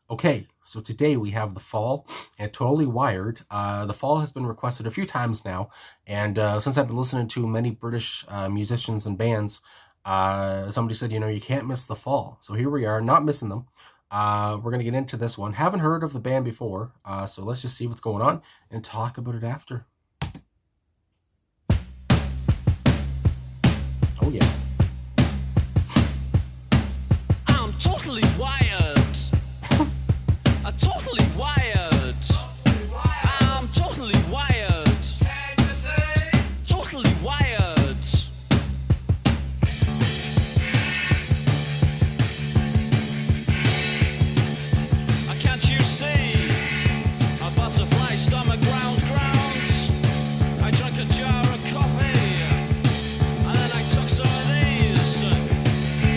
Okay, so today we have The Fall and Totally Wired. The Fall has been requested a few times now, and since I've been listening to many British musicians and bands, somebody said, you can't miss The Fall. So here we are, not missing them. We're going to get into this one. Haven't heard of the band before, so let's just see what's going on and talk about it after. Oh, yeah. I'm totally wired. I'm totally wired. I'm totally wired. Totally wired. Can't you see? A butterfly stomach ground. I drank a jar of coffee, and then I took some of these, and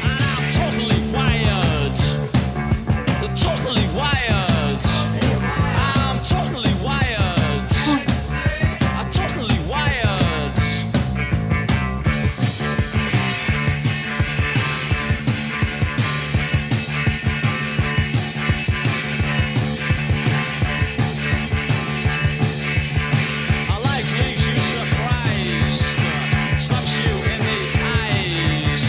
I'm totally wired. Totally wired. I'm totally wired. I'm totally wired. A life leaves you surprised, slaps you in the eyes.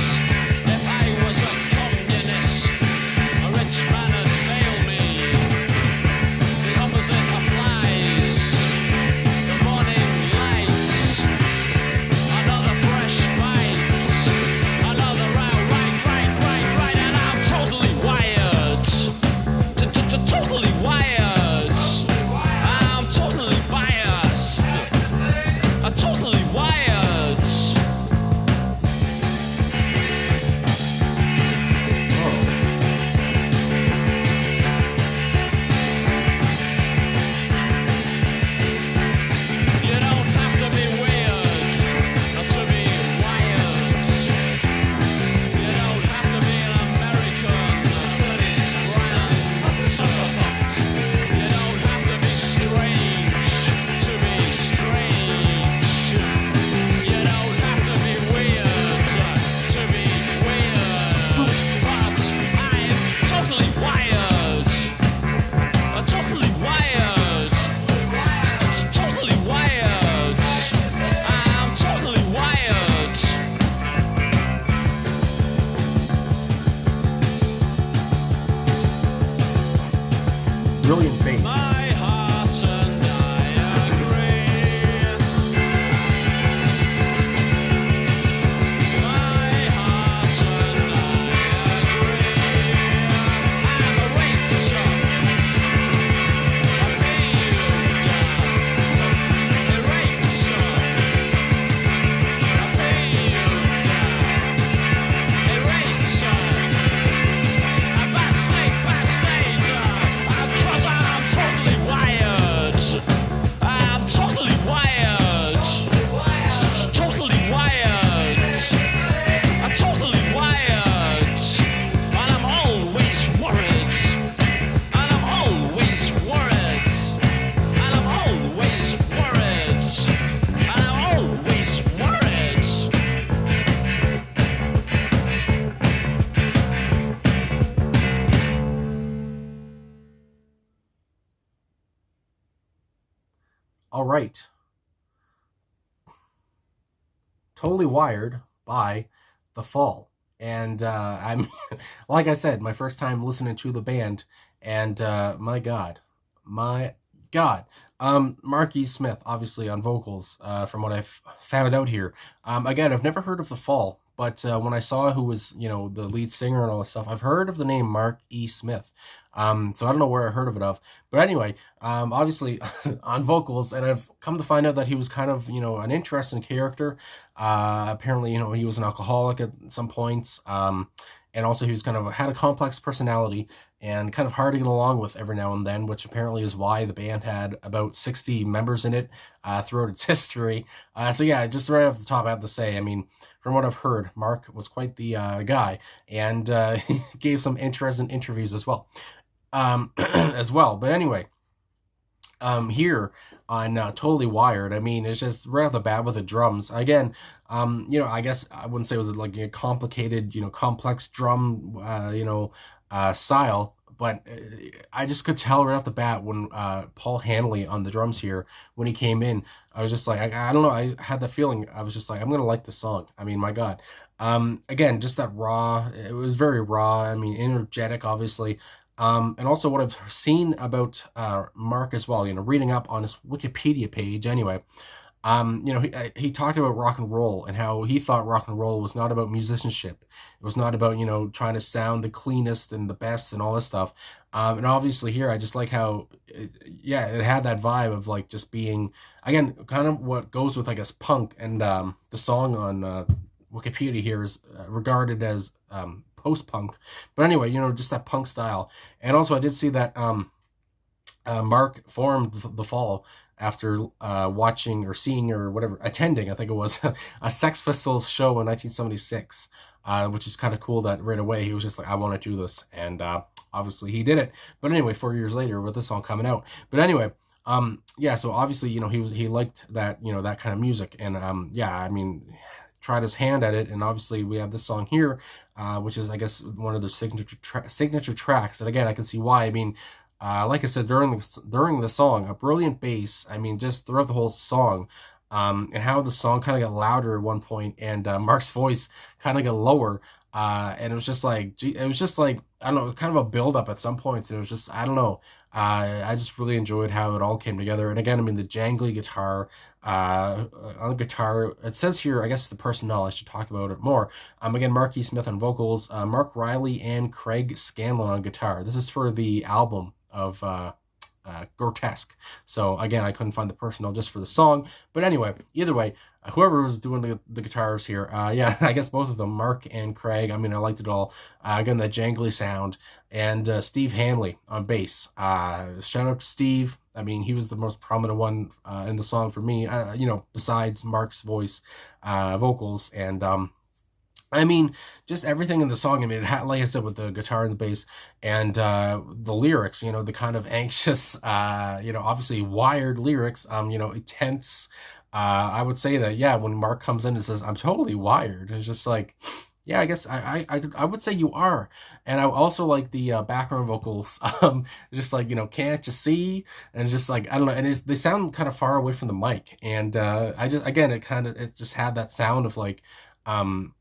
If I was a communist, a rich man would fail me. The opposite applies. The morning lights, another fresh fight, another round, right, and I'm totally wired. Totally wired. I'm totally biased. I'm totally wired. You don't have to be weird to be wired. You don't have to be an American that is grand. You don't have to be strange to be strange. You don't have to be weird to be weird. But I'm totally wired. I'm totally wired. Totally wired. I'm totally wired. Brilliant bass. My heart and I agree. My heart and I agree. I'm a racer. I pay you down. Eraser. I pay you down. Eraser. A bad state. 'Cause I'm totally wired. I'm totally wired. Totally wired. I'm totally wired. And I'm always worried. And I'm always worried. And I'm always worried. And I'm always worried. All right. Totally Wired by The Fall. And I'm, like I said, my first time listening to the band. And my God. Mark E. Smith, obviously on vocals, from what I've found out here. Again, I've never heard of The Fall, but when I saw who was, the lead singer and all this stuff, I've heard of the name Mark E. Smith. So I don't know where I heard of it of. But anyway, obviously on vocals, and I've come to find out that he was kind of, an interesting character. Apparently, he was an alcoholic at some points. And also he was kind of had a complex personality and kind of hard to get along with every now and then, which apparently is why the band had about 60 members in it throughout its history. So yeah, just right off the top, I have to say, I mean, from what I've heard, Mark was quite the guy, and he gave some interesting interviews as well. But anyway, here on Totally Wired, I mean, it's just right off the bat with the drums. Again, I guess I wouldn't say it was like a complicated, complex drum, style, But I just could tell right off the bat when Paul Hanley on the drums here, when he came in, I was just like, I don't know, I had the feeling, I was just like, I'm gonna like the song. I mean, my God. Again, just that raw, it was very raw. I mean, energetic, obviously. And also what I've seen about Mark as well, reading up on his Wikipedia page anyway. He talked about rock and roll and how he thought rock and roll was not about musicianship. It was not about, trying to sound the cleanest and the best and all this stuff. And obviously here, I just like how, it had that vibe of like just being, again, kind of what goes with, I guess, punk. And the song on Wikipedia here is regarded as post-punk. But anyway, just that punk style. And also I did see that Mark formed the Fall after watching or seeing or whatever, attending, I think it was, a Sex Pistols show in 1976, which is kind of cool that right away he was just like, I want to do this. And obviously he did it. But anyway, 4 years later with this song coming out. But anyway, so obviously, he liked that, that kind of music. And I mean, tried his hand at it. And obviously we have this song here, which is, I guess, one of the signature tracks. And again, I can see why. I mean, like I said, during the song, a brilliant bass. I mean, just throughout the whole song, and how the song kind of got louder at one point, and Mark's voice kind of got lower, and it was just like, I don't know, kind of a build up at some points. And it was just, I don't know. I just really enjoyed how it all came together. And again, I mean, the jangly guitar, on the guitar, it says here, I guess the personnel, I should talk about it more. Again, Mark E. Smith on vocals, Mark Riley and Craig Scanlon on guitar. This is for the album of Grotesque. So again, I couldn't find the personnel just for the song. But anyway, either way, whoever was doing the guitars here, I guess both of them, Mark and Craig. I mean, I liked it all. Again, that jangly sound. And Steve Hanley on bass. Shout out to Steve. I mean, he was the most prominent one in the song for me, besides Mark's voice, vocals. And I mean, just everything in the song. I mean, it had, like I said, with the guitar and the bass and the lyrics, the kind of anxious, obviously wired lyrics, tense. I would say that, yeah, when Mark comes in and says, I'm totally wired, it's just like, yeah, I guess I would say you are. And I also like the background vocals, just like, can't you see? And just like, I don't know, and they sound kind of far away from the mic. And it just had that sound of um,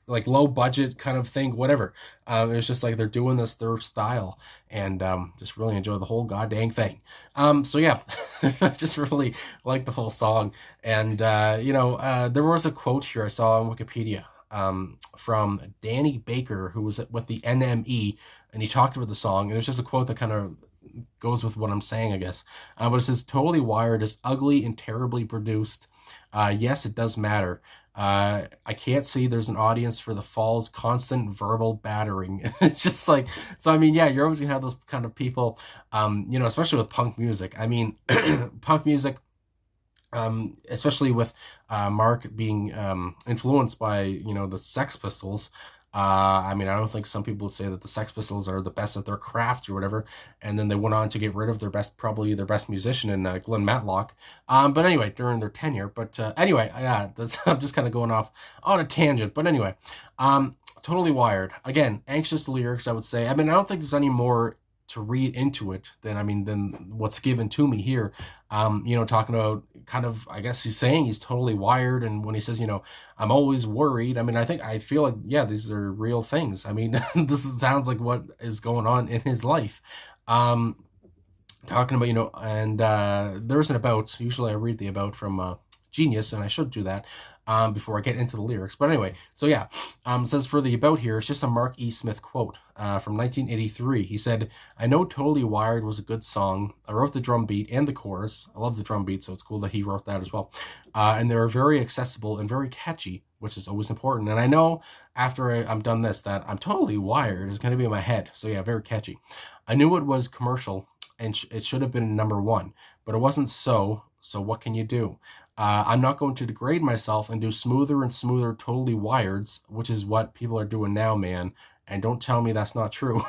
like low budget kind of thing, whatever. It was just like they're doing this their style, and just really enjoy the whole goddamn thing. So yeah, I just really like the whole song. And there was a quote here I saw on Wikipedia from Danny Baker, who was with the NME, and he talked about the song, and it's just a quote that kind of goes with what I'm saying, I guess. But it says, "Totally Wired is ugly and terribly produced. Yes, it does matter. I can't see there's an audience for the Fall's constant verbal battering." It's just like, so I mean, yeah, you're always gonna have those kind of people, especially with punk music. I mean, punk music, especially with Mark being influenced by, the Sex Pistols. I mean, I don't think some people would say that the Sex Pistols are the best at their craft or whatever. And then they went on to get rid of probably their best musician in Glenn Matlock. But anyway, during their tenure. But anyway, yeah, I'm just kind of going off on a tangent. But anyway, Totally Wired. Again, anxious lyrics, I would say. I mean, I don't think there's any more to read into it than what's given to me here. Talking about kind of, I guess he's saying he's totally wired. And when he says, I'm always worried, I mean, I feel like, yeah, these are real things. I mean, sounds like what is going on in his life. Talking about, and there's an about, usually I read the about from Genius, and I should do that before I get into the lyrics. But anyway, so yeah, it says for the about here, it's just a Mark E. Smith quote from 1983. He said, "I know Totally Wired was a good song. I wrote the drum beat and the chorus. I love the drum beat, so it's cool that he wrote that as well. And they were very accessible and very catchy, which is always important. And I know after I'm done this that I'm Totally Wired is going to be in my head. So yeah, very catchy. I knew it was commercial and it should have been number one, but it wasn't so. So what can you do? I'm not going to degrade myself and do smoother and smoother Totally Wireds, which is what people are doing now, man. And don't tell me that's not true."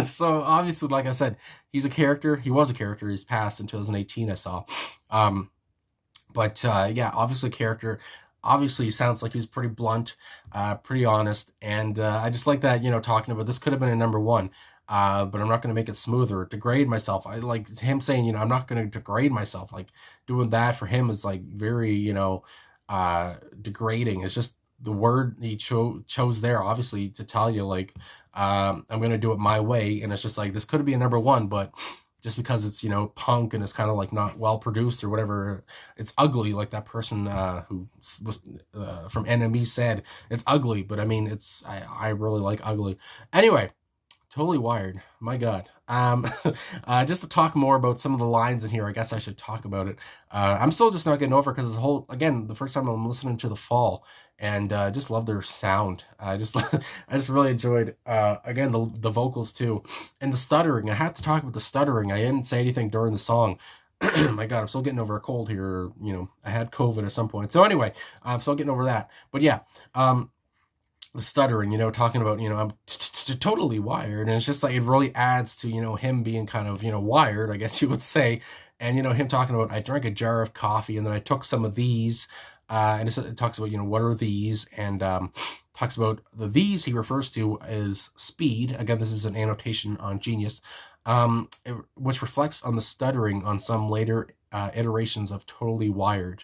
So obviously, like I said, he's a character. He was a character. He's passed in 2018, I saw. Yeah, obviously character. Obviously, he sounds like he's pretty blunt, pretty honest. And I just like that, talking about this could have been a number one. but I'm not going to make it smoother, degrade myself. I like him saying, I'm not going to degrade myself. Like doing that for him is like very, degrading. It's just the word he chose there, obviously, to tell you like, I'm going to do it my way. And it's just like, this could be a number one, but just because it's, punk and it's kind of like not well produced or whatever, it's ugly. Like that person who was from NME said, it's ugly, but I mean, I really like ugly. Anyway, totally wired. My God. Just to talk more about some of the lines in here, I guess I should talk about it. I'm still just not getting over because this whole, again, the first time I'm listening to The Fall, and just love their sound. I just really enjoyed, again, the vocals too, and the stuttering. I had to talk about the stuttering. I didn't say anything during the song. My God, I'm still getting over a cold here. I had COVID at some point. So anyway, I'm still getting over that. But yeah, the stuttering, talking about, I'm totally wired. And it's just like, it really adds to, him being kind of, wired, I guess you would say. And, him talking about, I drank a jar of coffee and then I took some of these. And it talks about, what are these? And talks about the these he refers to as speed. Again, this is an annotation on Genius, which reflects on the stuttering on some later iterations of Totally Wired.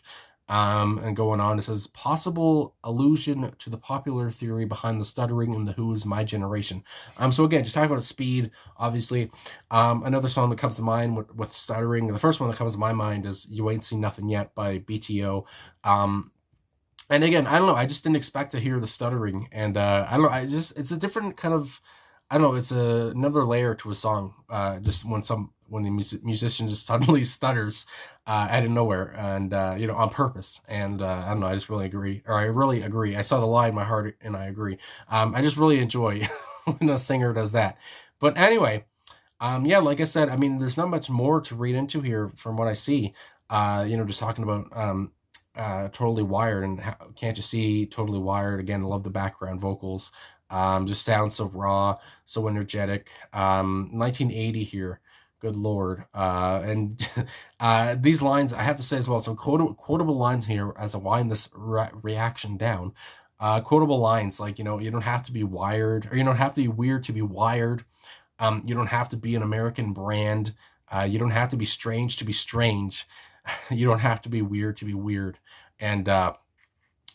And going on, it says, possible allusion to the popular theory behind the stuttering in The Who's My Generation. So again, just talking about speed, obviously. Another song that comes to mind with stuttering, the first one that comes to my mind is You Ain't Seen Nothing Yet by BTO. And again, I don't know, I just didn't expect to hear the stuttering. And I don't know, it's a different kind of, I don't know, it's another layer to a song. Just when the musician just suddenly stutters out of nowhere, and on purpose. And I don't know, I just really agree, or I really agree. I saw the lie in my heart, and I agree. I just really enjoy when a singer does that. But anyway, yeah, like I said, I mean, there's not much more to read into here from what I see. Just talking about Totally Wired, and Can't You See, Totally Wired. Again, love the background vocals. Just sounds so raw, so energetic. 1980 here. Good Lord. And these lines, I have to say as well, some quotable lines here as I wind this reaction down. Quotable lines like, you don't have to be wired, or you don't have to be weird to be wired. You don't have to be an American brand. You don't have to be strange to be strange. You don't have to be weird to be weird. And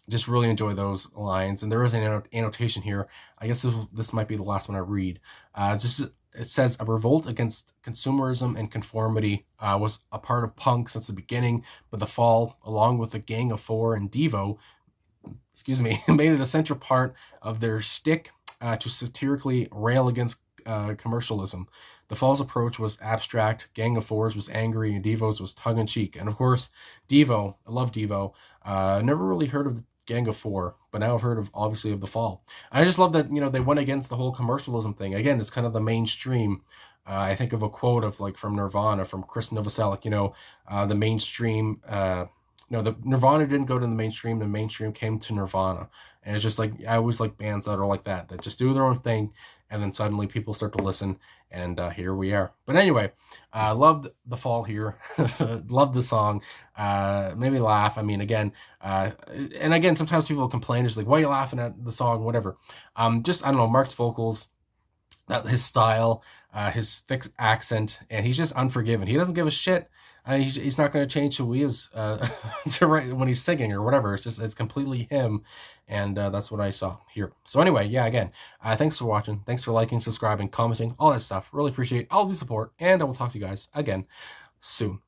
just really enjoy those lines. And there is an annotation here. I guess this might be the last one I read. It says, a revolt against consumerism and conformity was a part of punk since the beginning, but The Fall, along with the Gang of Four and Devo, made it a central part of their shtick to satirically rail against commercialism. The Fall's approach was abstract, Gang of Fours was angry, and Devo's was tongue-in-cheek. And of course, Devo, I love Devo. Never really heard of the Gang of Four, but now I've heard of, obviously, of The Fall. I just love that, they went against the whole commercialism thing. Again, it's kind of the mainstream. I think of a quote of like from Nirvana, from Chris Novoselic, the mainstream, the Nirvana didn't go to the mainstream came to Nirvana. And it's just like, I always like bands that are like that just do their own thing, and then suddenly people start to listen, and here we are. But anyway, loved The Fall here. Loved the song. Made me laugh. I mean, again, and again, sometimes people complain, it's like, why are you laughing at the song, whatever. I don't know, Mark's vocals, his style, his thick accent, and he's just unforgiving. He doesn't give a shit. He's not going to change who he is when he's singing or whatever. It's completely him, and that's what I saw here. So anyway, yeah, again, thanks for watching. Thanks for liking, subscribing, commenting, all that stuff. Really appreciate all the support, and I will talk to you guys again soon.